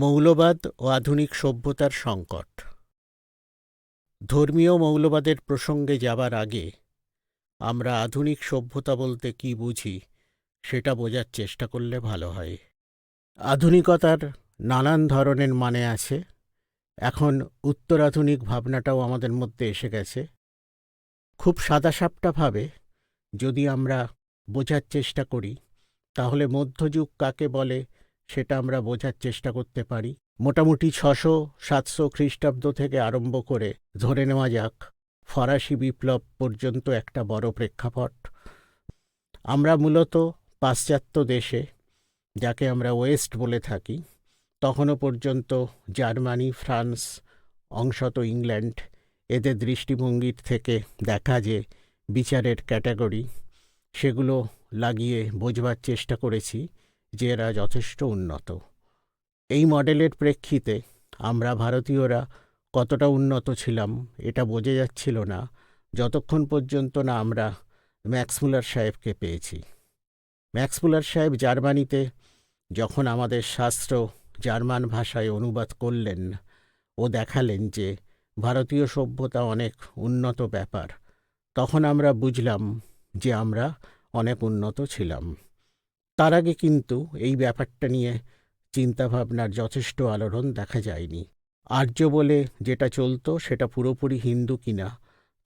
মৌলবাদ ও আধুনিক সভ্যতার সংকট। ধর্মীয় মৌলবাদের প্রসঙ্গে যাবার আগে আমরা আধুনিক সভ্যতা বলতে কী বুঝি সেটা বোঝার চেষ্টা করলে ভালো হয়। আধুনিকতার নানান ধরনের মানে আছে। এখন উত্তরাধুনিক ভাবনাটাও আমাদের মধ্যে এসে গেছে। খুব সাদাসাপটাভাবে যদি আমরা বোঝার চেষ্টা করি তাহলে মধ্যযুগ কাকে বলে সেটা আমরা বোঝার চেষ্টা করতে পারি। মোটামুটি ৬০০-৭০০ খ্রিস্টাব্দ থেকে আরম্ভ করে ধরে নেওয়া যাক ফরাসি বিপ্লব পর্যন্ত একটা বড় প্রেক্ষাপট। আমরা মূলত পাশ্চাত্য দেশে, যাকে আমরা ওয়েস্ট বলে থাকি, তখনও পর্যন্ত জার্মানি, ফ্রান্স, অংশত ইংল্যান্ড, এদের দৃষ্টিভঙ্গির থেকে দেখা যে বিচারের ক্যাটাগরি, সেগুলো লাগিয়ে বোঝবার চেষ্টা করেছি যে এরা যথেষ্ট উন্নত। এই মডেলের প্রেক্ষিতে আমরা ভারতীয়রা কতটা উন্নত ছিলাম এটা বোঝা যাচ্ছিল না যতক্ষণ পর্যন্ত না আমরা ম্যাক্সমূলার সাহেবকে পেয়েছি। ম্যাক্সমূলার সাহেব জার্মানিতে যখন আমাদের শাস্ত্র জার্মান ভাষায় অনুবাদ করলেন, ও দেখালেন যে ভারতীয় সভ্যতা অনেক উন্নত ব্যাপার, তখন আমরা বুঝলাম যে আমরা অনেক উন্নত ছিলাম। তার আগে কিন্তু এই ব্যাপারটা নিয়ে চিন্তাভাবনার যথেষ্ট আলোড়ন দেখা যায়নি। আর্য বলে যেটা চলতো সেটা পুরোপুরি হিন্দু কিনা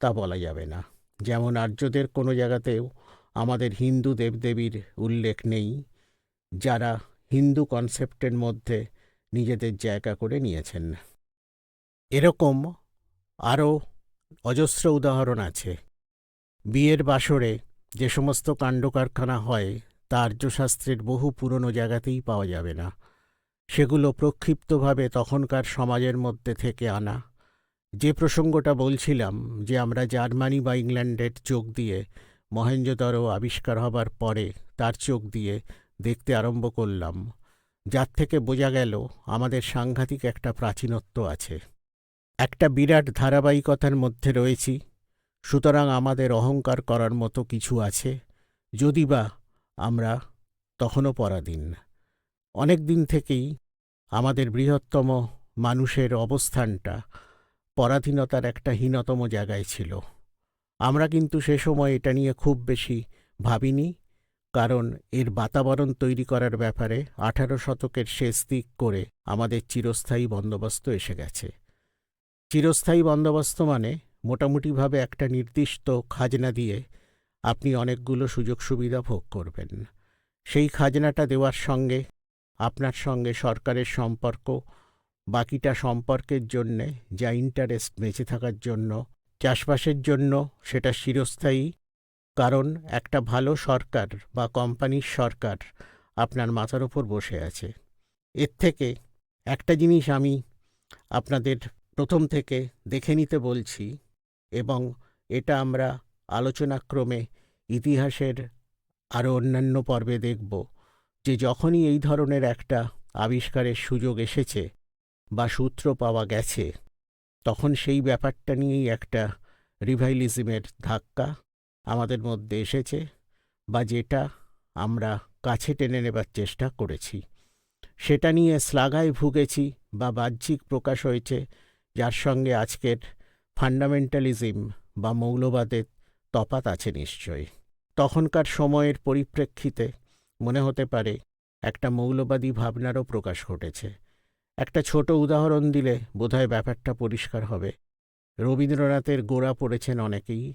তা বলা যাবে না। যেমন আর্যদের কোনো জায়গাতেও আমাদের হিন্দু দেবদেবীর উল্লেখ নেই, যারা হিন্দু কনসেপ্টের মধ্যে নিজেদের জায়গা করে নিয়েছেন। এরকম আরও অজস্র উদাহরণ আছে। বিয়ের বাসরে যে সমস্ত কাণ্ডকারখানা হয় তা আর্যশাস্ত্রের বহু পুরনো জায়গাতেই পাওয়া যাবে না। সেগুলো প্রক্ষিপ্তভাবে তখনকার সমাজের মধ্যে থেকে আনা। যে প্রসঙ্গটা বলছিলাম যে আমরা জার্মানি বা ইংল্যান্ডের চোখ দিয়ে মহেঞ্জোদারো আবিষ্কার হবার পরে তার চোখ দিয়ে দেখতে আরম্ভ করলাম, যার থেকে বোঝা গেল আমাদের সাংঘাতিক একটা প্রাচীনত্ব আছে, একটা বিরাট ধারাবাহিকতার মধ্যে রয়েছি। সুতরাং আমাদের অহংকার করার মতো কিছু আছে, যদি বা আমরা তখনও পরাধীন। অনেক দিন থেকেই আমাদের বৃহত্তম মানুষের অবস্থানটা পরাধীনতার একটা হীনতম জায়গায় ছিল। আমরা কিন্তু সে সময় এটা নিয়ে খুব বেশি ভাবিনি, কারণ এর বাতাবরণ তৈরি করার ব্যাপারে 18 শতকের শেষ দিক করে আমাদের চিরস্থায়ী বন্দোবস্ত এসে গেছে। চিরস্থায়ী বন্দোবস্ত মানে মোটামুটিভাবে একটা নির্দিষ্ট খাজনা দিয়ে আপনি অনেকগুলো সুযোগ সুবিধা ভোগ করবেন। সেই খাজনাটা দেওয়ার সঙ্গে আপনার সঙ্গে সরকারের সম্পর্ক, বাকিটা সম্পর্কের জন্যে যা ইন্টারেস্ট বেঁচে থাকার জন্য, চাষবাসের জন্য সেটা চিরস্থায়ী, কারণ একটা ভালো সরকার বা কোম্পানির সরকার আপনার মাথার ওপর বসে আছে। এর থেকে একটা জিনিস আমি আপনাদের প্রথম থেকে দেখে নিতে বলছি, এবং এটা আমরা আলোচনাক্রমে ইতিহাসের আরও অন্যান্য পর্বে দেখব, যে যখনই এই ধরনের একটা আবিষ্কারের সুযোগ এসেছে বা সূত্র পাওয়া গেছে, তখন সেই ব্যাপারটা নিয়েই একটা রিভাইলিজমের ধাক্কা আমাদের মধ্যে এসেছে, বা যেটা আমরা কাছে টেনে নেবার চেষ্টা করেছি। সেটা নিয়ে শ্লাঘায় ভুগেছি বা বাহ্যিক প্রকাশ হয়েছে, যার সঙ্গে আজকের ফান্ডামেন্টালিজম বা মৌলবাদের তফাৎ আছে নিশ্চয়ই। তখনকার সময়ের পরিপ্রেক্ষিতে মনে হতে পারে একটা মৌলবাদী ভাবনারও প্রকাশ ঘটেছে। একটা ছোট উদাহরণ দিলে বোধহয় ব্যাপারটা পরিষ্কার হবে। রবীন্দ্রনাথের গোরা পড়েছেন অনেকেই।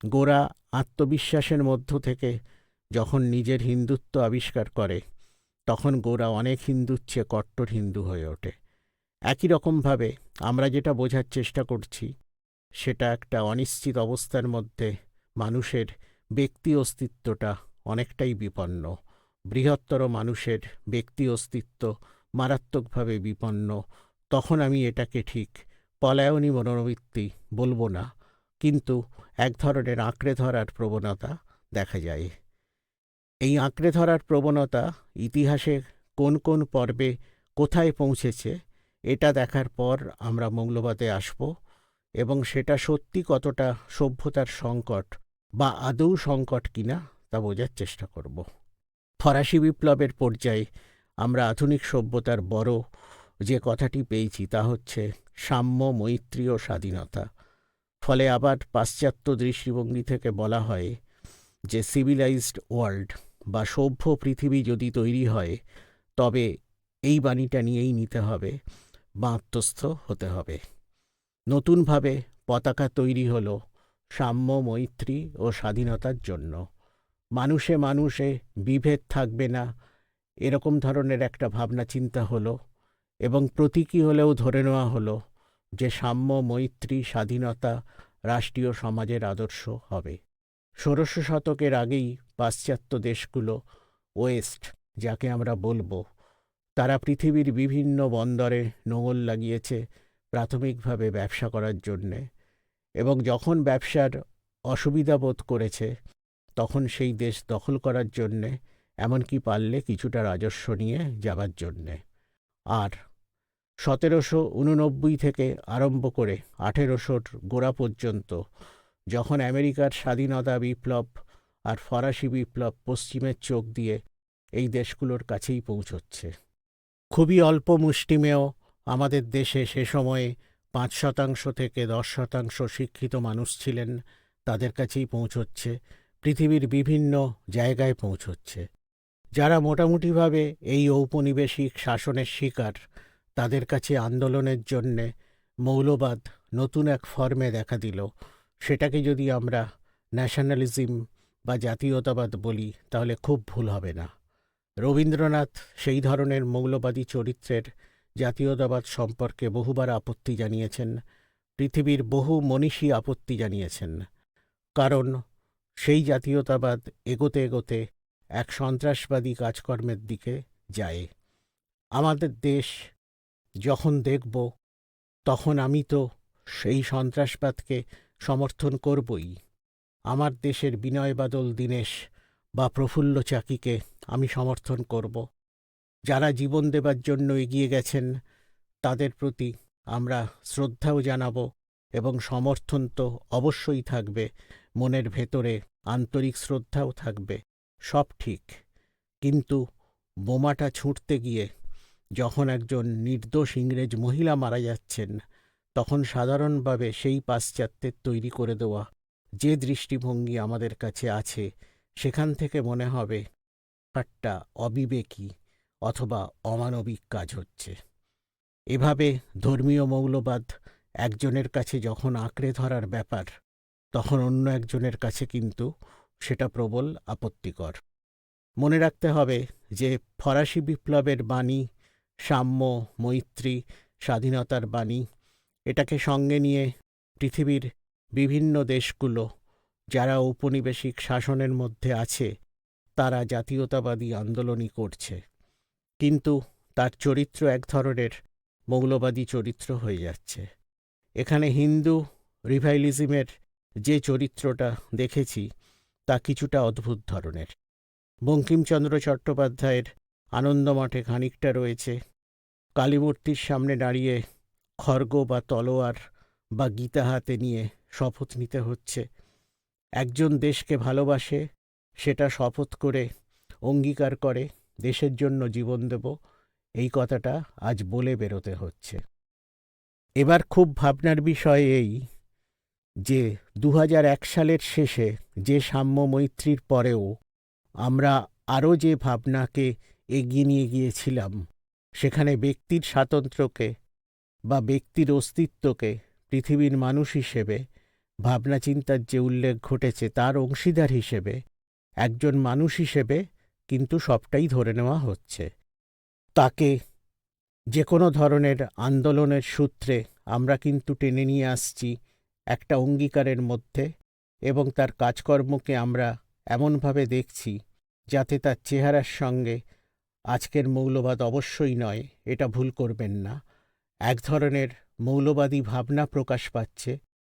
গোরা আত্মবিশ্বাসের মধ্য থেকে যখন নিজের হিন্দুত্ব আবিষ্কার করে, তখন গোরা অনেক হিন্দুর চেয়ে কট্টর হিন্দু হয়ে ওঠে। একই রকমভাবে আমরা যেটা বোঝার চেষ্টা করছি, সেটা একটা অনিশ্চিত অবস্থার মধ্যে মানুষের ব্যক্তি অস্তিত্বটা অনেকটাই বিপন্ন। বৃহত্তর মানুষের ব্যক্তি অস্তিত্ব মারাত্মকভাবে বিপন্ন। তখন আমি এটাকে ঠিক পলায়নী মনোবৃত্তি বলবো না, কিন্তু এক ধরনের আঁকড়ে ধরার প্রবণতা দেখা যায়। এই আঁকড়ে ধরার প্রবণতা ইতিহাসে কোন কোন পর্বে কোথায় পৌঁছেছে এটা দেখার পর আমরা মৌলবাদে আসব, এবং সেটা সত্যি কতটা সভ্যতার সংকট বা আদৌ সংকট কিনা তা বোঝার চেষ্টা করব। ফরাসি বিপ্লবের পর্যায়ে আমরা আধুনিক সভ্যতার বড় যে কথাটি পেয়েছি তা হচ্ছে সাম্য, মৈত্রী ও স্বাধীনতা। ফলে আবার পাশ্চাত্য দৃষ্টিভঙ্গি থেকে বলা হয় যে সিভিলাইজড ওয়ার্ল্ড বা সভ্য পৃথিবী যদি তৈরি হয়, তবে এই বাণীটা নিয়েই নিতে হবে, বাঁধতস্থ হতে হবে। নতুনভাবে পতাকা তৈরি হলো সাম্য, মৈত্রী ও স্বাধীনতার জন্য। মানুষে মানুষে বিভেদ থাকবে না, এরকম ধরনের একটা ভাবনা চিন্তা হলো, এবং প্রতীকী হলেও ধরে নেওয়া হলো যে সাম্য, মৈত্রী, স্বাধীনতা রাষ্ট্রীয় সমাজের আদর্শ হবে। ১৬০০ শতকের আগেই পাশ্চাত্য দেশগুলো, ওয়েস্ট যাকে আমরা বলবো, তারা পৃথিবীর বিভিন্ন বন্দরে নোঙর লাগিয়েছে প্রাথমিকভাবে ব্যবসা করার জন্যে, এবং যখন ব্যবসার অসুবিধা বোধ করেছে তখন সেই দেশ দখল করার জন্যে, এমনকি পারলে কিছুটা রাজস্ব নিয়ে যাবার জন্যে। আর ১৭৮৯ থেকে আরম্ভ করে ১৮০০-র গোড়া পর্যন্ত যখন আমেরিকার স্বাধীনতা বিপ্লব আর ফরাসি বিপ্লব পশ্চিমের চোখ দিয়ে এই দেশগুলোর কাছেই পৌঁছচ্ছে। খুবই অল্প মুষ্টিমেয় আমাদের দেশে সে সময়ে ৫% থেকে ১০% শিক্ষিত মানুষ ছিলেন, তাদের কাছেই পৌঁছচ্ছে, পৃথিবীর বিভিন্ন জায়গায় পৌঁছচ্ছে। যারা মোটামুটিভাবে এই ঔপনিবেশিক শাসনের শিকার, তাদের কাছে আন্দোলনের জন্যে মৌলবাদ নতুন এক ফর্মে দেখা দিল। সেটাকে যদি আমরা ন্যাশনালিজম বা জাতীয়তাবাদ বলি তাহলে খুব ভুল হবে না। রবীন্দ্রনাথ সেই ধরনের মৌলবাদী চরিত্রের জাতীয়তাবাদ সম্পর্কে বহুবার আপত্তি জানিয়েছেন, পৃথিবীর বহু মনীষী আপত্তি জানিয়েছেন, কারণ সেই জাতীয়তাবাদ এগোতে এগোতে এক সন্ত্রাসবাদী কাজকর্মের দিকে যায়। আমাদের দেশ যখন দেখব, তখন আমি তো সেই সন্ত্রাসবাদকে সমর্থন করবই। আমার দেশের বিনয় বাদল দীনেশ বা প্রফুল্ল চাকিকে আমি সমর্থন করব। যারা জীবন দেবার জন্য এগিয়ে গেছেন তাদের প্রতি আমরা শ্রদ্ধাও জানাব, এবং সমর্থন তো অবশ্যই থাকবে, মনের ভেতরে আন্তরিক শ্রদ্ধাও থাকবে, সব ঠিক। কিন্তু বোমাটা ছুঁড়তে গিয়ে যখন একজন নির্দোষ ইংরেজ মহিলা মারা যাচ্ছেন, তখন সাধারণভাবে সেই পাশ্চাত্যের তৈরি করে দেওয়া যে দৃষ্টিভঙ্গি আমাদের কাছে আছে, সেখান থেকে মনে হবে একটা অবিবেকী অথবা অমানবিক কাজ হচ্ছে। এভাবে ধর্মীয় মৌলবাদ একজনের কাছে যখন আঁকড়ে ধরার ব্যাপার, তখন অন্য একজনের কাছে কিন্তু সেটা প্রবল আপত্তিকর। মনে রাখতে হবে যে ফরাসি বিপ্লবের বাণী সাম্য, মৈত্রী, স্বাধীনতার বাণী, এটাকে সঙ্গে নিয়ে পৃথিবীর বিভিন্ন দেশগুলো যারা ঔপনিবেশিক শাসনের মধ্যে আছে, তারা জাতীয়তাবাদী আন্দোলনই করছে, কিন্তু তার চরিত্র এক ধরনের মৌলবাদী চরিত্র হয়ে যাচ্ছে। এখানে হিন্দু রিভাইলিজমের যে চরিত্রটা দেখেছি তা কিছুটা অদ্ভুত ধরনের। বঙ্কিমচন্দ্র চট্টোপাধ্যায়ের আনন্দমঠে খানিকটা রয়েছে, কালীমূর্তির সামনে দাঁড়িয়ে খড়গ বা তলোয়ার বা গীতা হাতে নিয়ে শপথ নিতে হচ্ছে। একজন দেশকে ভালোবাসে, সেটা শপথ করে অঙ্গীকার করে দেশের জন্য জীবন দেব, এই কথাটা আজ বলে বেরোতে হচ্ছে। এবার খুব ভাবনার বিষয় এই যে ২০০১ সালের শেষে যে সাম্য মৈত্রীর পরেও আমরা আরও যে ভাবনাকে এগিয়ে নিয়ে গিয়েছিলাম, সেখানে ব্যক্তির স্বাতন্ত্র্যকে বা ব্যক্তির অস্তিত্বকে পৃথিবীর মানুষ হিসেবে ভাবনা চিন্তার যে উল্লেখ ঘটেছে তার অংশীদার হিসেবে, একজন মানুষ হিসেবে কিন্তু সবটাই ধরে নেওয়া হচ্ছে। তাকে যে কোনো ধরনের আন্দোলনের সূত্রে আমরা কিন্তু টেনে নিয়ে আসছি একটা অঙ্গীকারের মধ্যে, এবং তার কাজকর্মকে আমরা এমনভাবে দেখছি যাতে তার চেহারার সঙ্গে আজকের মৌলবাদ অবশ্যই নয়, এটা ভুল করবেন না, এক ধরনের মৌলবাদী ভাবনা প্রকাশ পাচ্ছে,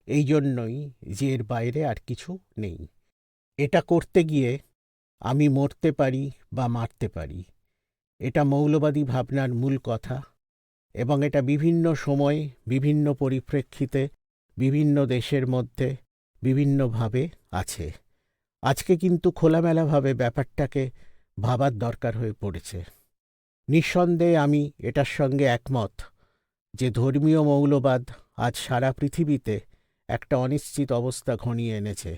এই জন্যই যে এর বাইরে আর কিছু নেই। এটা করতে গিয়ে আমি মরতে পারি বা মারতে পারি, এটা মৌলবাদী ভাবনার মূল কথা, এবং এটা বিভিন্ন সময় বিভিন্ন পরিপ্রেক্ষিতে বিভিন্ন দেশের মধ্যে বিভিন্নভাবে আছে। আজকে কিন্তু খোলামেলাভাবে ব্যাপারটাকে ভাবার দরকার হয়ে পড়েছে। নিঃসন্দেহে আমি এটার সঙ্গে একমত যে ধর্মীয় মৌলবাদ আজ সারা পৃথিবীতে একটা অনিশ্চিত অবস্থা ঘনিয়ে এনেছে।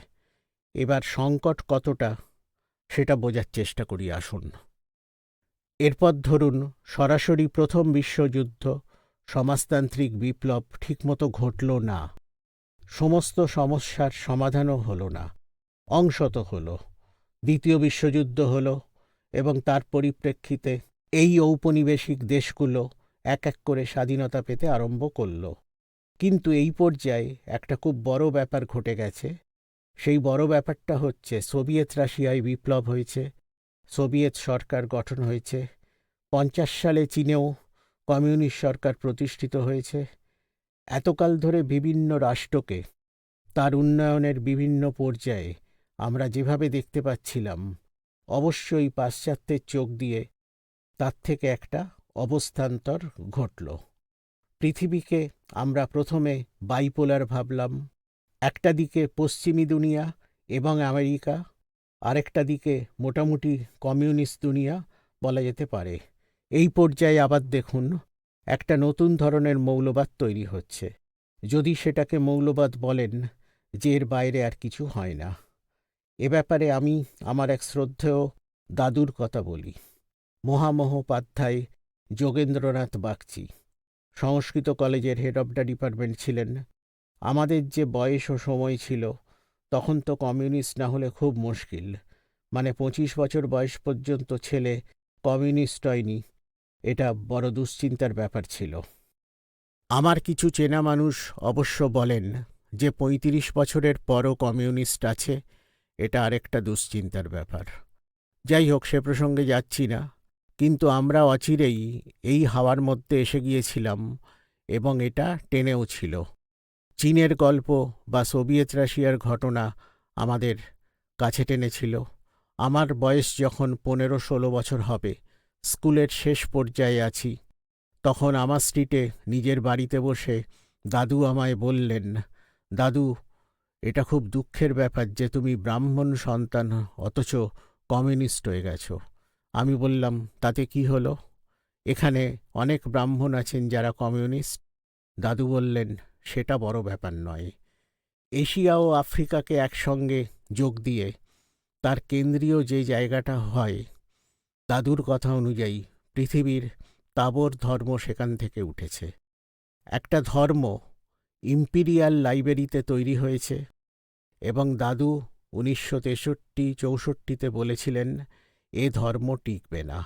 এবার সংকট কতটা সেটা বোঝার চেষ্টা করি আসুন। এরপর ধরুন সরাসরি প্রথম বিশ্বযুদ্ধ, সমাজতান্ত্রিক বিপ্লব ঠিকমতো ঘটল না। সমস্ত সমস্যার সমাধানও হলো না, অংশত হলো। দ্বিতীয় বিশ্বযুদ্ধ হলো এবং তার পরিপ্রেক্ষিতে এই ঔপনিবেশিক দেশগুলো এক এক করে স্বাধীনতা পেতে আরম্ভ করল। কিন্তু এই পর্যায়ে একটা খুব বড় ব্যাপার ঘটে গেছে। সেই বড় ব্যাপারটা হচ্ছে সোভিয়েত রাশিয়ায় বিপ্লব হয়েছে, সোভিয়েত সরকার গঠন হয়েছে। 50 সালে চীনেও কমিউনিস্ট সরকার প্রতিষ্ঠিত হয়েছে। এতকাল ধরে বিভিন্ন রাষ্ট্রকে তার উন্নয়নের বিভিন্ন পর্যায়ে আমরা যেভাবে দেখতে পাচ্ছিলাম, অবশ্যই পাশ্চাত্যের চোখ দিয়ে তার থেকে একটা অবস্থান্তর ঘটল। পৃথিবীকে আমরা প্রথমে বাইপোলার ভাবলাম। একটা দিকে পশ্চিমী দুনিয়া এবং আমেরিকা, আরেকটা দিকে মোটামুটি কমিউনিস্ট দুনিয়া বলা যেতে পারে। এই পর্যায়ে আবার দেখুন একটা নতুন ধরনের মৌলবাদ তৈরি হচ্ছে, যদি সেটাকে মৌলবাদ বলেন, যে এর বাইরে আর কিছু হয় না। এ ব্যাপারে আমি আমার এক শ্রদ্ধেয় দাদুর কথা বলি, মহামহোপাধ্যায় যোগেন্দ্রনাথ বাগচি। সংস্কৃত কলেজের হেড অব দ্য ডিপার্টমেন্ট ছিলেন। আমাদের যে বয়স ও সময় ছিল, তখন তো কমিউনিস্ট না হলে খুব মুশকিল। মানে 25 বছর বয়স পর্যন্ত ছেলে কমিউনিস্ট হয়নি, এটা বড় দুশ্চিন্তার ব্যাপার ছিল। আমার কিছু চেনা মানুষ অবশ্য বলেন যে 35 বছরের পরও কমিউনিস্ট আছে, এটা আরেকটা দুশ্চিন্তার ব্যাপার। যাই হোক, সে প্রসঙ্গে যাচ্ছি না। কিন্তু আমরা অচিরেই এই হাওয়ার মধ্যে এসে গিয়েছিলাম এবং এটা টেনেও ছিল। চীনের গল্প বা সোভিয়েত রাশিয়ার ঘটনা আমাদের কাছে টেনেছিল। আমার বয়স যখন 15-16 বছর হবে, স্কুলের শেষ পর্যায়ে আছি, তখন আমার স্ট্রিটে নিজের বাড়িতে বসে দাদু আমায় বললেন, দাদু, এটা খুব দুঃখের ব্যাপার যে তুমি ব্রাহ্মণ সন্তান অথচ কমিউনিস্ট হয়ে গেছ। আমি বললাম, তাতে কি হলো? এখানে অনেক ব্রাহ্মণ আছেন যারা কমিউনিস্ট। দাদু বললেন, সেটা বড় ব্যাপার নয়। এশিয়া ও আফ্রিকাকে একসঙ্গে যোগ দিয়ে তার কেন্দ্রীয় যে জায়গাটা হয়, দাদুর কথা অনুযায়ী পৃথিবীর তাবর ধর্ম সেখান থেকে উঠেছে। একটা ধর্ম ইম্পিরিয়াল লাইব্রেরিতে তৈরি হয়েছে এবং দাদু 1963-64-তে বলেছিলেন, এ ধর্ম টিকবে না।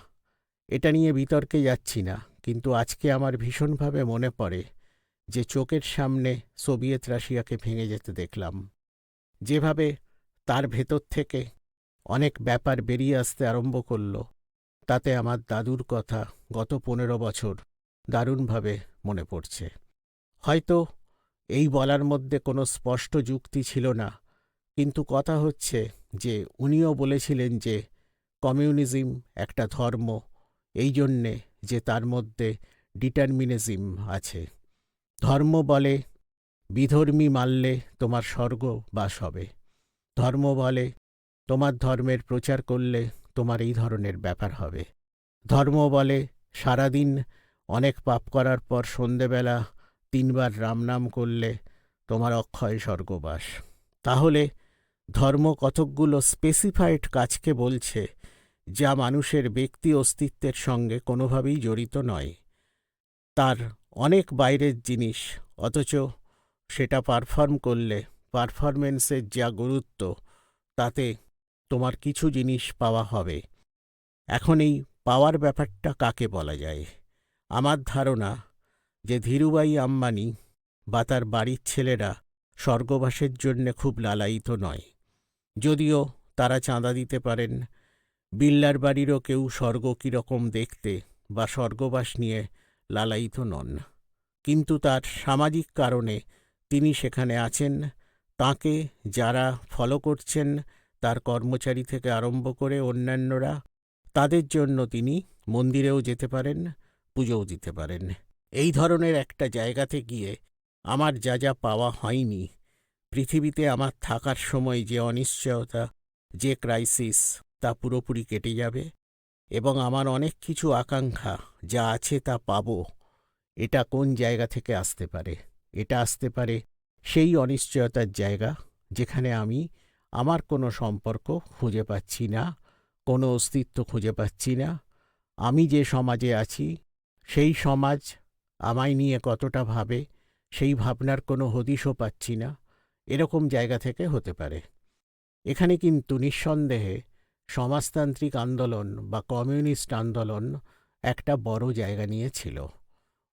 এটা নিয়ে বিতর্কে যাচ্ছি না, কিন্তু আজকে আমার ভীষণভাবে মনে পড়ে যে চোখের সামনে সোভিয়েত রাশিয়াকে ভেঙে যেতে দেখলাম। যেভাবে তার ভেতর থেকে অনেক ব্যাপার বেরিয়ে আসতে আরম্ভ করল, তাতে আমার দাদুর কথা গত 15 বছর দারুণভাবে মনে পড়ছে। হয়তো এই বলার মধ্যে কোনো স্পষ্ট যুক্তি ছিল না, কিন্তু কথা হচ্ছে যে উনিও বলেছিলেন যে কমিউনিজম একটা ধর্ম, এই জন্যে যে তার মধ্যে ডিটারমিনিজম আছে। ধর্ম বলে বিধর্মী মানলে তোমার স্বর্গবাস হবে। ধর্ম বলে তোমার ধর্মের প্রচার করলে তোমার এই ধরনের ব্যাপার হবে। ধর্ম বলে সারাদিন অনেক পাপ করার পর সন্ধেবেলা 3 বার রাম নাম করলে তোমার অক্ষয় স্বর্গবাস। তাহলে ধর্ম কতকগুলো স্পেসিফাইড কাজকে বলছে, যা মানুষের ব্যক্তি অস্তিত্বের সঙ্গে কোনোভাবেই জড়িত নয়। তার অনেক বাইরের জিনিস, অথচ সেটা পারফর্ম করলে পারফরমেন্সের যা গুরুত্ব, তাতে তোমার কিছু জিনিস পাওয়া হবে। এখন এই পাওয়ার ব্যাপারটা কাকে বলা যায়? আমার ধারণা যে ধীরুভাই আম্বানি বা তার বাড়ির ছেলেরা স্বর্গবাসের জন্যে খুব লালায়িত নয়। যদিও তারা চাঁদা দিতে পারেন। বিল্লার বাড়িরও কেউ স্বর্গ কীরকম দেখতে বা স্বর্গবাস নিয়ে লালায়িত নন, কিন্তু তার সামাজিক কারণে তিনি সেখানে আছেন। তাঁকে যারা ফলো করছেন, তার কর্মচারী থেকে আরম্ভ করে অন্যান্যরা, তাদের জন্য তিনি মন্দিরেও যেতে পারেন, পুজোও দিতে পারেন। এই ধরনের একটা জায়গাতে গিয়ে আমার যা যা পাওয়া হয়নি, পৃথিবীতে আমার থাকার সময় যে অনিশ্চয়তা, যে ক্রাইসিস, তা পুরোপুরি কেটে যাবে এবং আমার অনেক কিছু আকাঙ্ক্ষা যা আছে তা পাবো, এটা কোন জায়গা থেকে আসতে পারে? এটা আসতে পারে সেই অনিশ্চয়তার জায়গা যেখানে আমি আমার কোনো সম্পর্ক খুঁজে পাচ্ছি না, কোনো অস্তিত্ব খুঁজে পাচ্ছি না। আমি যে সমাজে আছি সেই সমাজ আমায় নিয়ে কতটা ভাবে সেই ভাবনার কোনো হদিশও পাচ্ছি না। এরকম জায়গা থেকে হতে পারে। এখানে কিন্তু নিঃসন্দেহে সমাজতান্ত্রিক আন্দোলন বা কমিউনিস্ট আন্দোলন একটা বড় জায়গা নিয়েছিল।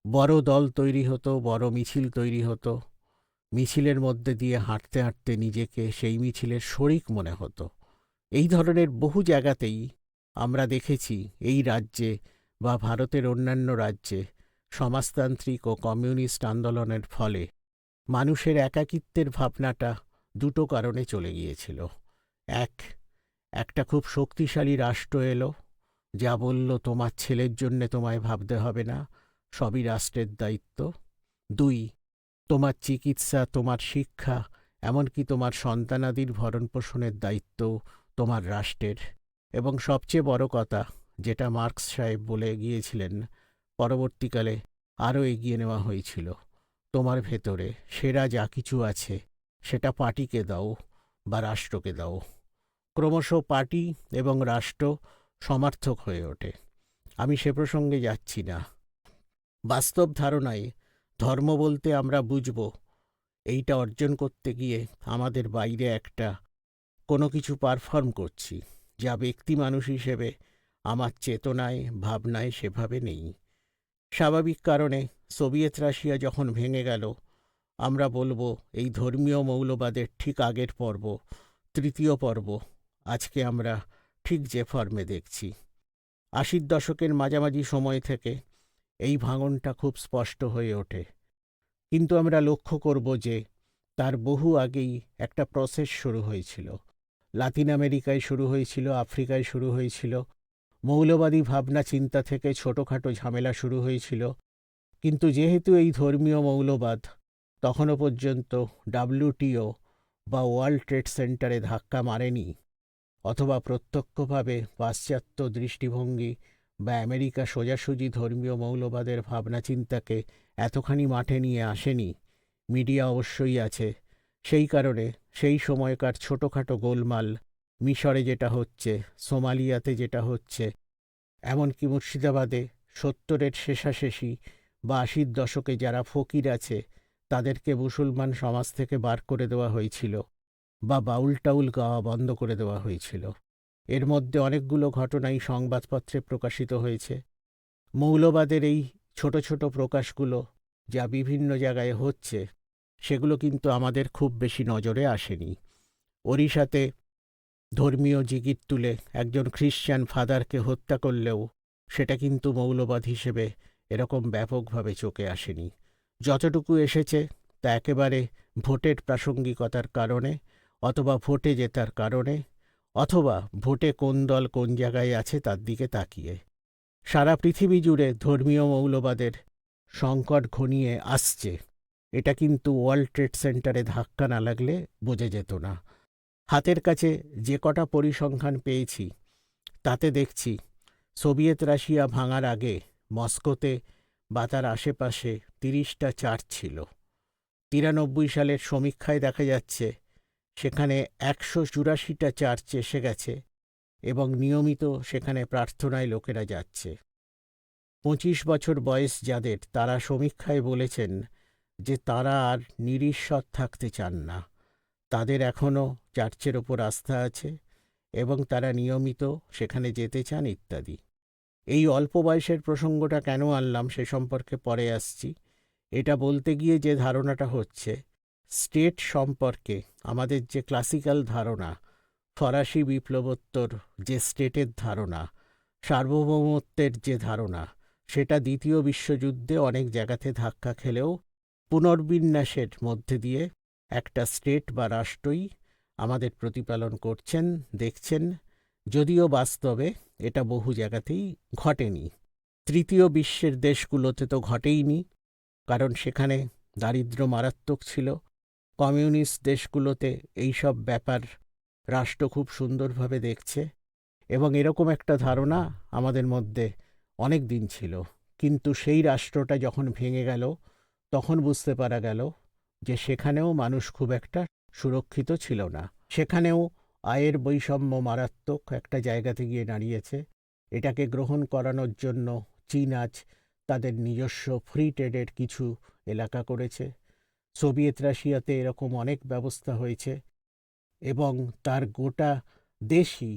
বড় দল তৈরি হতো, বড় মিছিল তৈরি হতো। মিছিলের মধ্যে দিয়ে হাঁটতে হাঁটতে নিজেকে সেই মিছিলের শরিক মনে হতো। এই ধরনের বহু জায়গাতেই আমরা দেখেছি এই রাজ্যে বা ভারতের অন্যান্য রাজ্যে সমাজতান্ত্রিক ও কমিউনিস্ট আন্দোলনের ফলে মানুষের একাকিত্বের ভাবনাটা দুটো কারণে চলে গিয়েছিল। এক, একটা খুব শক্তিশালী রাষ্ট্র এলো, যা বলল তোমার ছেলের জন্যে তোমায় ভাবতে হবে না, সবই রাষ্ট্রের দায়িত্ব। দুই, তোমার চিকিৎসা, তোমার শিক্ষা, এমনকি তোমার সন্তানাদির ভরণপোষণের দায়িত্ব তোমার রাষ্ট্রের। এবং সবচেয়ে বড় কথা, যেটা মার্কস সাহেব বলে গিয়েছিলেন, পরবর্তীকালে আরও এগিয়ে নেওয়া হয়েছিল, তোমার ভেতরে সেরা যা কিছু আছে সেটা পার্টিকে দাও বা রাষ্ট্রকে দাও। ক্রমশ পার্টি এবং রাষ্ট্র সমার্থক হয়ে ওঠে। আমি সে প্রসঙ্গে যাচ্ছি না। বাস্তব ধারণায় ধর্ম বলতে আমরা বুঝব এইটা অর্জন করতে গিয়ে আমাদের বাইরে একটা কোনো কিছু পারফর্ম করছি, যা ব্যক্তি মানুষ হিসেবে আমার চেতনায় ভাবনায় সেভাবে নেই। স্বাভাবিক কারণে সোভিয়েত রাশিয়া যখন ভেঙে গেল, আমরা বলবো এই ধর্মীয় মৌলবাদের ঠিক আগের পর্ব, তৃতীয় পর্ব আজকে আমরা ঠিক যে ফর্মে দেখছি। ৮০ দশকের মাঝামাঝি সময় থেকে এই ভাঙনটা খুব স্পষ্ট হয়ে ওঠে। কিন্তু আমরা লক্ষ্য করব যে তার বহু আগেই একটা প্রসেস শুরু হয়েছিল। লাতিন আমেরিকায় শুরু হয়েছিল, আফ্রিকায় শুরু হয়েছিল। মৌলবাদী ভাবনা চিন্তা থেকে ছোটোখাটো ঝামেলা শুরু হয়েছিল। কিন্তু যেহেতু এই ধর্মীয় মৌলবাদ তখনও পর্যন্ত WTO বা ওয়ার্ল্ড ট্রেড সেন্টারে ধাক্কা মারেনি, অথবা প্রত্যক্ষভাবে পাশ্চাত্য দৃষ্টিভঙ্গি বা আমেরিকা সোজাসুজি ধর্মীয় মৌলবাদের ভাবনা চিন্তাকে এতখানি মাঠে নিয়ে আসেনি, মিডিয়া অবশ্যই আছে। সেই কারণে সেই সময়কার ছোটোখাটো গোলমাল, মিশরে যেটা হচ্ছে, সোমালিয়াতে যেটা হচ্ছে, এমনকি মুর্শিদাবাদে 70-এর শেষাশেষি বা 80-র দশকে যারা ফকির আছে তাদেরকে মুসলমান সমাজ থেকে বার করে দেওয়া হয়েছিল বা বাউল টাউল গাওয়া বন্ধ করে দেওয়া হয়েছিল। এর মধ্যে অনেকগুলো ঘটনাই সংবাদপত্রে প্রকাশিত হয়েছে। মৌলবাদের এই ছোট ছোট প্রকাশগুলো যা বিভিন্ন জায়গায় হচ্ছে, সেগুলো কিন্তু আমাদের খুব বেশি নজরে আসেনি। ওড়িশাতে ধর্মীয় জিগির তুলে একজন খ্রিশ্চান ফাদারকে হত্যা করলেও সেটা কিন্তু মৌলবাদ হিসেবে এরকম ব্যাপকভাবে চোখে আসেনি। যতটুকু এসেছে তা একেবারে ভোটের প্রাসঙ্গিকতার কারণে, অথবা ভোটে জেতার কারণে, অথবা ভোটে কোন দল কোন জায়গায় আছে তার দিকে তাকিয়ে। সারা পৃথিবী জুড়ে ধর্মীয় মৌলবাদের সংকট ঘনিয়ে আসছে, এটা কিন্তু ওয়ার্ল্ড ট্রেড সেন্টারে ধাক্কা না লাগলে বোঝা যেত না। হাতের কাছে যে কটা পরিসংখ্যান পেয়েছি তাতে দেখছি সোভিয়েত রাশিয়া ভাঙার আগে মস্কোতে বা তার আশেপাশে 30টা চার্চ ছিল। 93 সালের সমীক্ষায় দেখা যাচ্ছে সেখানে 184টা চার্চ এসে গেছে এবং নিয়মিত সেখানে প্রার্থনায় লোকেরা যাচ্ছে। 25 বছর বয়স যাদের, তারা সমীক্ষায় বলেছেন যে তারা আর নিরীশ্বর থাকতে চান না, তাদের এখনও চার্চের ওপর আস্থা আছে এবং তারা নিয়মিত সেখানে যেতে চান ইত্যাদি। এই অল্প বয়সের প্রসঙ্গটা কেন আনলাম সে সম্পর্কে পরে আসছি। এটা বলতে গিয়ে যে ধারণাটা হচ্ছে, স্টেট সম্পর্কে আমাদের যে ক্লাসিক্যাল ধারণা, ফরাসি বিপ্লবোত্তর যে স্টেটের ধারণা, সার্বভৌমত্বের যে ধারণা, সেটা দ্বিতীয় বিশ্বযুদ্ধে অনেক জায়গাতে ধাক্কা খেলেও পুনর্বিন্যাসের মধ্যে দিয়ে একটা স্টেট বা রাষ্ট্রই আমাদের প্রতিপালন করছেন, দেখছেন, যদিও বাস্তবে এটা বহু জায়গাতেই ঘটেনি। তৃতীয় বিশ্বের দেশগুলোতে তো ঘটেইনি, কারণ সেখানে দারিদ্র্য মারাত্মক ছিল। কমিউনিস্ট দেশগুলোতে এইসব ব্যাপার রাষ্ট্র খুব সুন্দরভাবে দেখছে এবং এরকম একটা ধারণা আমাদের মধ্যে অনেক দিন ছিল। কিন্তু সেই রাষ্ট্রটা যখন ভেঙে গেল, তখন বুঝতে পারা গেল যে সেখানেও মানুষ খুব একটা সুরক্ষিত ছিল না। সেখানেও আয়ের বৈষম্য মারাত্মক একটা জায়গাতে গিয়ে দাঁড়িয়েছে। এটাকে গ্রহণ করানোর জন্য চীন আজ তাদের নিজস্ব ফ্রি ট্রেডের কিছু এলাকা করেছে। সোভিয়েত রাশিয়াতে এরকম অনেক ব্যবস্থা হয়েছে এবং তার গোটা দেশই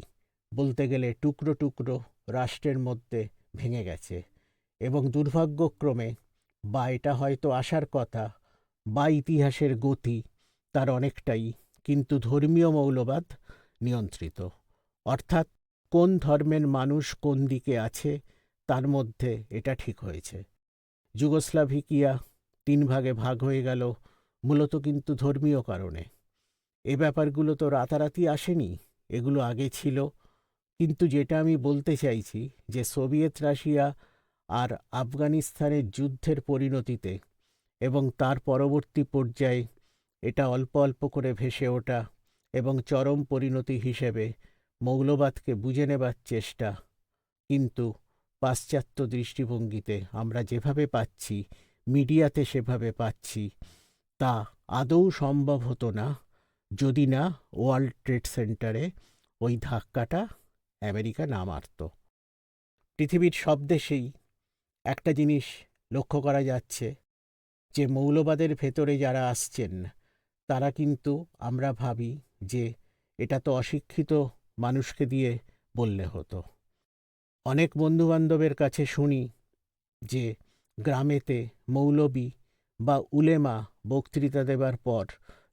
বলতে গেলে টুকরো টুকরো রাষ্ট্রের মধ্যে ভেঙে গেছে। এবং দুর্ভাগ্যক্রমে, বা এটা হয়তো আসার কথা, বা ইতিহাসের গতি, তার অনেকটাই কিন্তু ধর্মীয় মৌলবাদ নিয়ন্ত্রিত। অর্থাৎ কোন ধর্মের মানুষ কোন দিকে আছে তার মধ্যে এটা ঠিক হয়েছে। যুগোস্লাভিকিয়া 3 ভাগে ভাগ হয়ে গেল মূলত কিন্তু ধর্মীয় কারণে। এ ব্যাপারগুলো তো রাতারাতি আসেনি, এগুলো আগে ছিল। কিন্তু যেটা আমি বলতে চাইছি যে সোভিয়েত রাশিয়া আর আফগানিস্তানের যুদ্ধের পরিণতিতে এবং তার পরবর্তী পর্যায়ে এটা অল্প অল্প করে ভেসে ওঠা এবং চরম পরিণতি হিসেবে মৌলবাদকে বুঝে নেবার চেষ্টা, কিন্তু পাশ্চাত্য দৃষ্টিভঙ্গিতে আমরা যেভাবে পাচ্ছি, মিডিয়াতে সেভাবে পাচ্ছি, তা আদৌ সম্ভব হতো না যদি না ওয়ার্ল্ড ট্রেড সেন্টারে ওই ধাক্কাটা আমেরিকা না মারত। পৃথিবীর সব দেশেই একটা জিনিস লক্ষ্য করা যাচ্ছে যে মৌলবাদের ভেতরে যারা আসছেন তারা কিন্তু, আমরা ভাবি যে এটা তো অশিক্ষিত মানুষকে দিয়ে বললে হতো। অনেক বন্ধুবান্ধবের কাছে শুনি যে গ্রামেতে মৌলবি বা উলেমা বক্তৃতা দেবার পর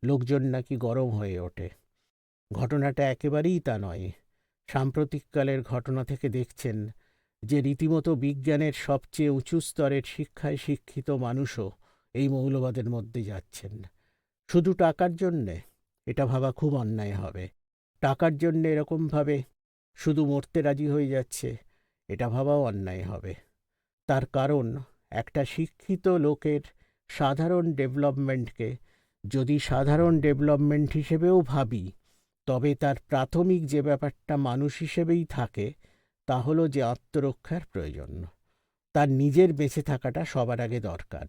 লোকজন নাকি গরম হয়ে ওঠে। ঘটনাটা একেবারেই তা নয়। সাম্প্রতিককালের ঘটনা থেকে দেখছেন যে রীতিমতো বিজ্ঞানের সবচেয়ে উঁচু স্তরের শিক্ষায় শিক্ষিত মানুষও এই মৌলবাদের মধ্যে যাচ্ছেন শুধু টাকার জন্যে। এটা ভাবা খুব অন্যায় হবে। টাকার জন্যে এরকমভাবে শুধু মরতে রাজি হয়ে যাচ্ছে, এটা ভাবাও অন্যায় হবে। তার কারণ, একটা শিক্ষিত লোকের সাধারণ ডেভেলপমেন্টকে যদি সাধারণ ডেভেলপমেন্ট হিসেবেও ভাবি, তবে তার প্রাথমিক যে ব্যাপারটা মানুষ হিসেবেই থাকে তা হলো যে আত্মরক্ষার প্রয়োজন। তার নিজের বেঁচে থাকাটা সবার আগে দরকার।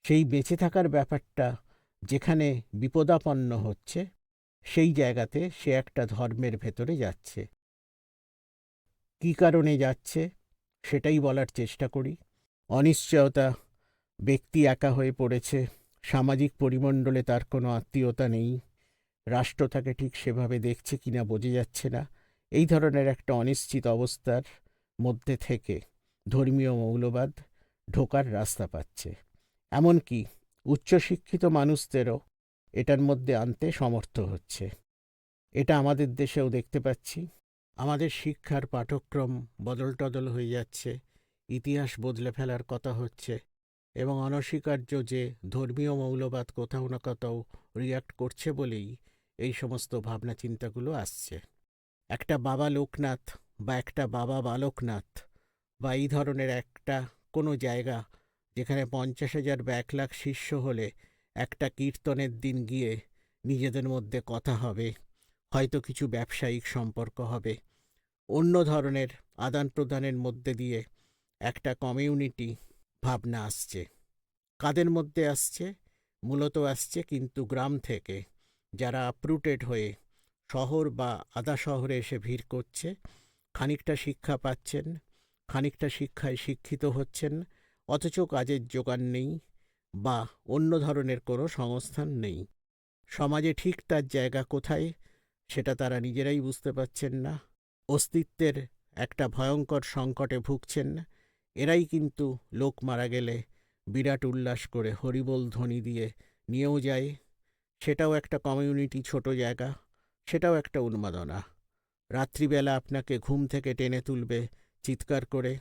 সেই বেঁচে থাকার ব্যাপারটা যেখানে বিপদাপন্ন হচ্ছে, সেই জায়গাতে সে একটা ধর্মের ভেতরে যাচ্ছে। কী কারণে যাচ্ছে সেটাই বলার চেষ্টা করি। অনিশ্চয়তা, ব্যক্তি একা হয়ে পড়েছে, সামাজিক পরিমণ্ডলে তার কোনো আত্মীয়তা নেই, রাষ্ট্র তাকে ঠিক সেভাবে দেখছে কিনা বোঝা যাচ্ছে না। এই ধরনের একটা অনিশ্চিত অবস্থার মধ্যে থেকে ধর্মীয় মৌলবাদ ঢোকার রাস্তা পাচ্ছে। এমনকি উচ্চশিক্ষিত মানুষদেরও এটার মধ্যে আনতে সমর্থ হচ্ছে। এটা আমাদের দেশেও দেখতে পাচ্ছি। আমাদের শিক্ষার পাঠ্যক্রম বদল টদল হয়ে যাচ্ছে, ইতিহাস বদলে ফেলার কথা হচ্ছে এবং অনস্বীকার্য যে ধর্মীয় মৌলবাদ কোথাও না কোথাও রিয়াক্ট করছে বলেই এই সমস্ত ভাবনা চিন্তাগুলো আসছে। একটা বাবা লোকনাথ বা একটা বাবা বালকনাথ বা এই ধরনের একটা কোনো জায়গা যেখানে 50,000 বা 1,00,000 শিষ্য হলে একটা কীর্তনের দিন গিয়ে নিজেদের মধ্যে কথা হবে, হয়তো কিছু ব্যবসায়িক সম্পর্ক হবে, অন্য ধরনের আদান প্রদানের মধ্যে দিয়ে একটা কমিউনিটি ভাবনা আসছে। কাদের মধ্যে আসছে? মূলত আসছে কিন্তু গ্রাম থেকে, যারা আপরুটেড হয়ে শহর বা আধা শহরে এসে ভিড় করছে, খানিকটা শিক্ষা পাচ্ছেন, খানিকটা শিক্ষায় শিক্ষিত হচ্ছেন, অথচ কাজের জোগান নেই বা অন্য ধরনের কোনো সংস্থান নেই। সমাজে ঠিক তার জায়গা কোথায় সেটা তারা নিজেরাই বুঝতে পারছেন না। অস্তিত্বের একটা ভয়ঙ্কর সংকটে ভুগছেন। এরাই কিন্তু লোক মারা গেলে বিরাট উল্লাস করে হরিবোল ধ্বনি দিয়ে নিয়েও যায়। সেটাও একটা কমিউনিটি, ছোট জায়গা, সেটাও একটা উন্মাদনা। রাত্রিবেলা আপনাকে ঘুম থেকে টেনে তুলবে চিৎকার করে,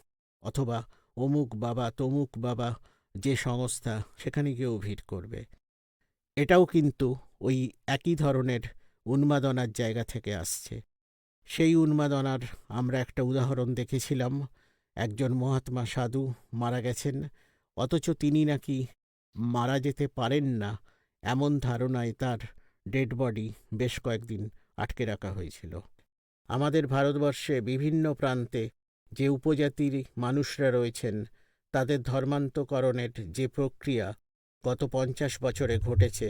অথবা অমুক বাবা তমুক বাবা যে সংস্থা, সেখানে গিয়েও ভিড় করবে। এটাও কিন্তু ওই একই ধরনের উন্মাদনার জায়গা থেকে আসছে। সেই উন্মাদনার আমরা একটা উদাহরণ দেখেছিলাম। একজন মহাত্মা সাধু মারা গেছেন, অথচ তিনি নাকি মারা যেতে পারেন না এমন ধারণায় তার ডেড বডি বেশ কয়েকদিন আটকে রাখা হয়েছিল। আমাদের ভারতবর্ষে বিভিন্ন প্রান্তে যে উপজাতির মানুষরা রয়েছেন, তাদের ধর্মান্তকরণের যে প্রক্রিয়া গত 50 বছরে ঘটেছে,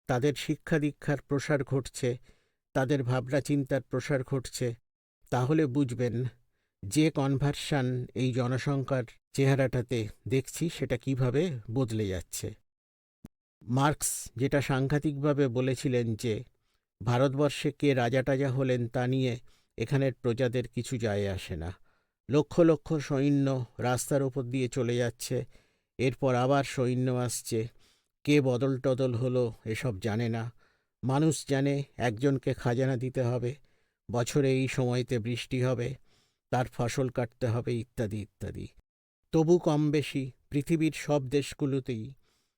তাদের শিক্ষা দীক্ষার প্রসার ঘটছে, তাদের ভাবনা চিন্তার প্রসার ঘটছে, তাহলে বুঝবেন যে কনভার্সান এই জনসংখ্যার চেহারাটাতে দেখছি সেটা কিভাবে বদলে যাচ্ছে। মার্কস যেটা সাংঘাতিকভাবে বলেছিলেন যে ভারতবর্ষে কে রাজা টাজা হলেন তা নিয়ে এখানের প্রজাদের কিছু যায় আসে না। লক্ষ লক্ষ সৈন্য রাস্তার ওপর দিয়ে চলে যাচ্ছে, এরপর আবার সৈন্য আসছে, কে বদল টদল হলো এসব জানে না। মানুষ জানে একজনকে খাজানা দিতে হবে, বছরে এই সময়তে বৃষ্টি হবে, তার ফসল কাটতে হবে, ইত্যাদি ইত্যাদি। তবু কম বেশি পৃথিবীর সব দেশগুলোতেই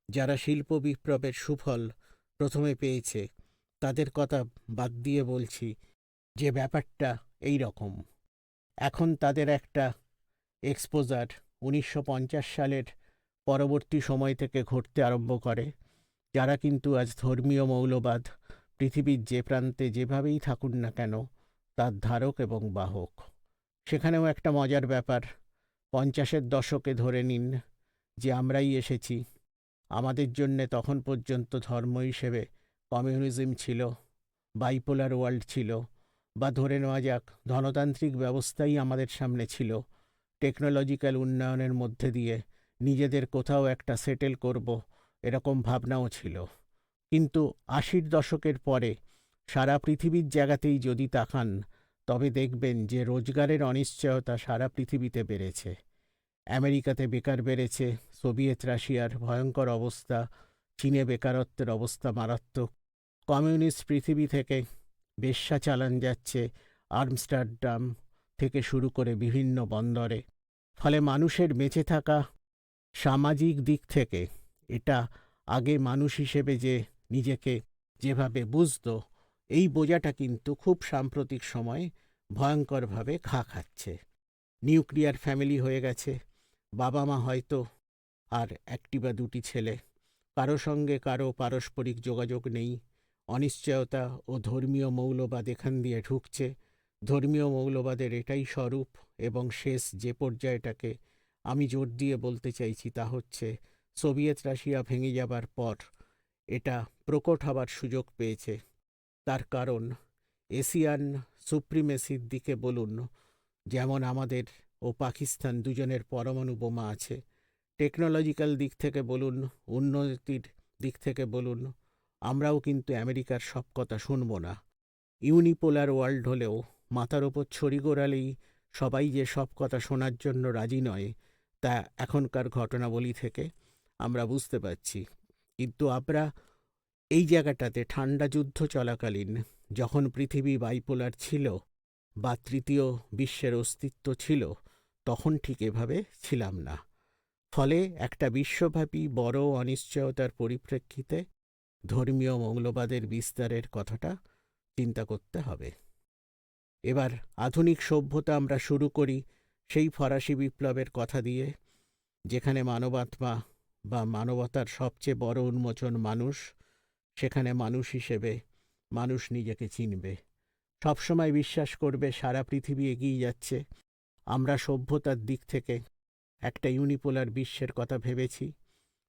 যারা শিল্প বিপ্লবের সুফল প্রথমে পেয়েছে, তাদের কথা বাদ দিয়ে বলছি যে ব্যাপারটা এই রকম। এখন তাদের একটা এক্সপোজার 1950 সালের পরবর্তী সময় থেকে ঘটতে আরম্ভ করে, যারা কিন্তু আজ ধর্মীয় মৌলবাদ পৃথিবীর যে প্রান্তে যেভাবেই থাকুন না কেন তার ধারক এবং বাহক। সেখানেও একটা মজার ব্যাপার, 50-এর দশকে ধরে নিন যে আমরাই এসেছি, আমাদের জন্যে তখন পর্যন্ত ধর্ম হিসেবে কমিউনিজম ছিল, বাইপোলার ওয়ার্ল্ড ছিল, বা ধরে নেওয়া যাক ধনতান্ত্রিক ব্যবস্থাই আমাদের সামনে ছিল। টেকনোলজিক্যাল উন্নয়নের মধ্যে দিয়ে নিজেদের কোথাও একটা সেটেল করব, এরকম ভাবনাও ছিল। কিন্তু 80-র দশকের পরে সারা পৃথিবীর জায়গাতেই যদি তাকান, তবে দেখবেন যে রোজগারের অনিশ্চয়তা সারা পৃথিবীতে বেড়েছে। আমেরিকাতে বেকার বেড়েছে, সোভিয়েত রাশিয়ার ভয়ঙ্কর অবস্থা, চীনে বেকারত্বের অবস্থা মারাত্মক, কমিউনিস্ট পৃথিবী থেকে বেশ্যা চালান যাচ্ছে আমস্টারডাম থেকে শুরু করে বিভিন্ন বন্দরে। ফলে মানুষের বেঁচে থাকা সামাজিক দিক থেকে এটা আগে মানুষ হিসেবে যে নিজেকে যেভাবে বুঝত, এই বোঝাটা কিন্তু খুব সাম্প্রতিক সময়ে ভয়ঙ্করভাবে ঘা খাচ্ছে। নিউক্লিয়ার ফ্যামিলি হয়ে গেছে, বাবা মা হয়তো আর একটি বা দুটি ছেলে, কারো সঙ্গে কারো পারস্পরিক যোগাযোগ নেই, অনিশ্চয়তা ও ধর্মীয় মৌলবাদ এখান দিয়ে ঢুকছে। ধর্মীয় মৌলবাদের এটাই স্বরূপ, এবং শেষ যে পর্যায়টাকে আমি জোর দিয়ে বলতে চাইছি তা হচ্ছে সোভিয়েত রাশিয়া ভেঙে যাবার পর এটা প্রকট হবার সুযোগ পেয়েছে। তার কারণ এশিয়ান সুপ্রিমেসির দিকে বলুন, যেমন আমাদের ও পাকিস্তান দুজনের পরমাণু বোমা আছে, টেকনোলজিক্যাল দিক থেকে বলুন, উন্নতির দিক থেকে বলুন, আমরাও কিন্তু আমেরিকার সব কথা শুনব না। ইউনিপোলার ওয়ার্ল্ড হলেও মাথার ওপর ছড়ি ঘোরালেই সবাই যে সব কথা শোনার জন্য রাজি নয়, তা এখনকার ঘটনাবলী থেকে আমরা বুঝতে পারছি। কিন্তু আমরা এই জায়গাটাতে ঠান্ডা যুদ্ধ চলাকালীন যখন পৃথিবী বাইপোলার ছিল বা তৃতীয় বিশ্বের অস্তিত্ব ছিল, তখন ঠিক এভাবে ছিলাম না। ফলে একটা বিশ্বব্যাপী বড় অনিশ্চয়তার পরিপ্রেক্ষিতে ধর্মীয় মৌলবাদের বিস্তারের কথাটা চিন্তা করতে হবে। এবার আধুনিক সভ্যতা আমরা শুরু করি সেই ফরাসি বিপ্লবের কথা দিয়ে, যেখানে মানবাত্মা বা মানবতার সবচেয়ে বড় উন্মোচন মানুষ, সেখানে মানুষ হিসেবে মানুষ নিজেকে চিনবে, সবসময় বিশ্বাস করবে সারা পৃথিবী এগিয়ে যাচ্ছে। আমরা সভ্যতার দিক থেকে একটা ইউনিপোলার বিশ্বের কথা ভেবেছি,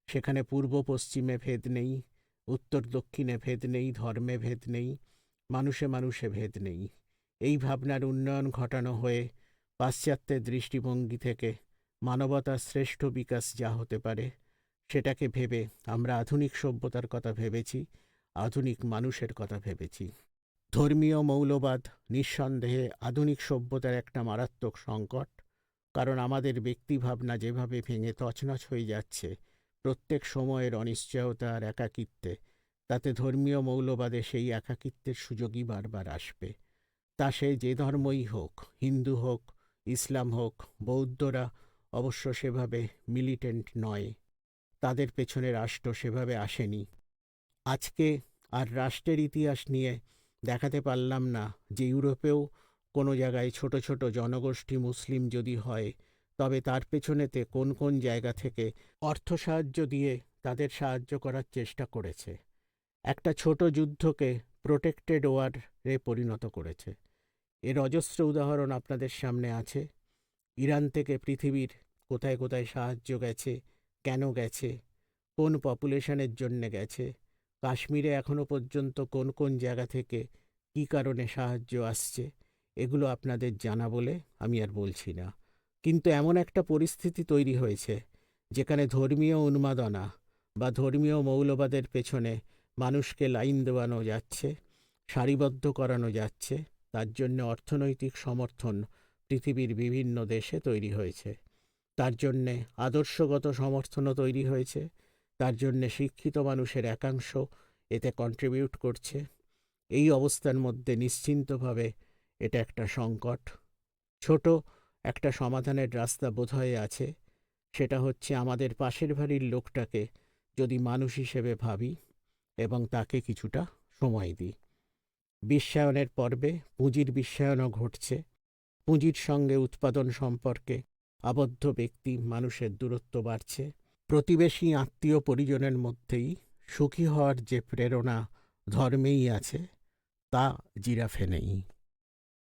সেখানে পূর্ব পশ্চিমে ভেদ নেই, উত্তর দক্ষিণে ভেদ নেই, ধর্মে ভেদ নেই, মানুষে মানুষে ভেদ নেই। এই ভাবনার উন্নয়ন ঘটানো হয়ে পাশ্চাত্যের দৃষ্টিভঙ্গি থেকে মানবতার শ্রেষ্ঠ বিকাশ যা হতে পারে সেটাকে ভেবে আমরা আধুনিক সভ্যতার কথা ভেবেছি, আধুনিক মানুষের কথা ভেবেছি। ধর্মীয় মৌলবাদ নিঃসন্দেহে আধুনিক সভ্যতার একটা মারাত্মক সংকট, কারণ আমাদের ব্যক্তিভাবনা যেভাবে ভেঙে তছনছ হয়ে যাচ্ছে প্রত্যেক সময়ের অনিশ্চয়তা আর একাকিত্বে, তাতে ধর্মীয় মৌলবাদে সেই একাকিত্বের সুযোগই বারবার আসবে। তা সে যে ধর্মই হোক, হিন্দু হোক, ইসলাম হোক, বৌদ্ধরা অবশ্য সেভাবে মিলিটেন্ট নয়, তাদের পেছনে রাষ্ট্র সেভাবে আসেনি। আজকে আর রাষ্ট্রের ইতিহাস নিয়ে দেখাতে পারলাম না যে ইউরোপেও কোনো জায়গায় ছোট ছোট জনগোষ্ঠী মুসলিম যদি হয়, তবে তার পেছনেতে কোন কোন জায়গা থেকে অর্থ সাহায্য দিয়ে তাদের সাহায্য করার চেষ্টা করেছে, একটা ছোট যুদ্ধকে প্রোটেক্টেড ওয়ারে পরিণত করেছে। এর অজস্র উদাহরণ আপনাদের সামনে আছে। ইরান থেকে পৃথিবীর কোথায় কোথায় সাহায্য গেছে, কেন গেছে, কোন পপুলেশনের জন্যে গেছে, কাশ্মীরে এখনো পর্যন্ত কোন কোন জায়গা থেকে কী কারণে সাহায্য আসছে, এগুলো আপনাদের জানা বলে আমি আর বলছি না। কিন্তু এমন একটা পরিস্থিতি তৈরি হয়েছে যেখানে ধর্মীয় উন্মাদনা বা ধর্মীয় মৌলবাদের পেছনে মানুষকে লাইন দেওয়ানো যাচ্ছে, সারিবদ্ধ করানো যাচ্ছে। তার জন্য অর্থনৈতিক সমর্থন পৃথিবীর বিভিন্ন দেশে তৈরি হয়েছে। তার জন্যে আদর্শগত সমর্থনও তৈরি হয়েছে। তার জন্যে শিক্ষিত মানুষের একাংশ এতে কন্ট্রিবিউট করছে। এই অবস্থার মধ্যে নিশ্চিন্তভাবে এটা একটা সংকট। ছোট একটা সমাধানের রাস্তা বোধহয় আছে। সেটা হচ্ছে আমাদের পাশের বাড়ির লোকটাকে যদি মানুষ হিসেবে ভাবি এবং তাকে কিছুটা সময় দিই। বিশ্বায়নের পর্বে পুঁজির বিশ্বায়নও ঘটছে। পুঁজির সঙ্গে উৎপাদন সম্পর্কে আবদ্ধ ব্যক্তি মানুষের দূরত্ব বাড়ছে। প্রতিবেশী আত্মীয় পরিজনের মধ্যেই সুখী হওয়ার যে প্রেরণা ধর্মেই আছে, তা জিরাফে নেই।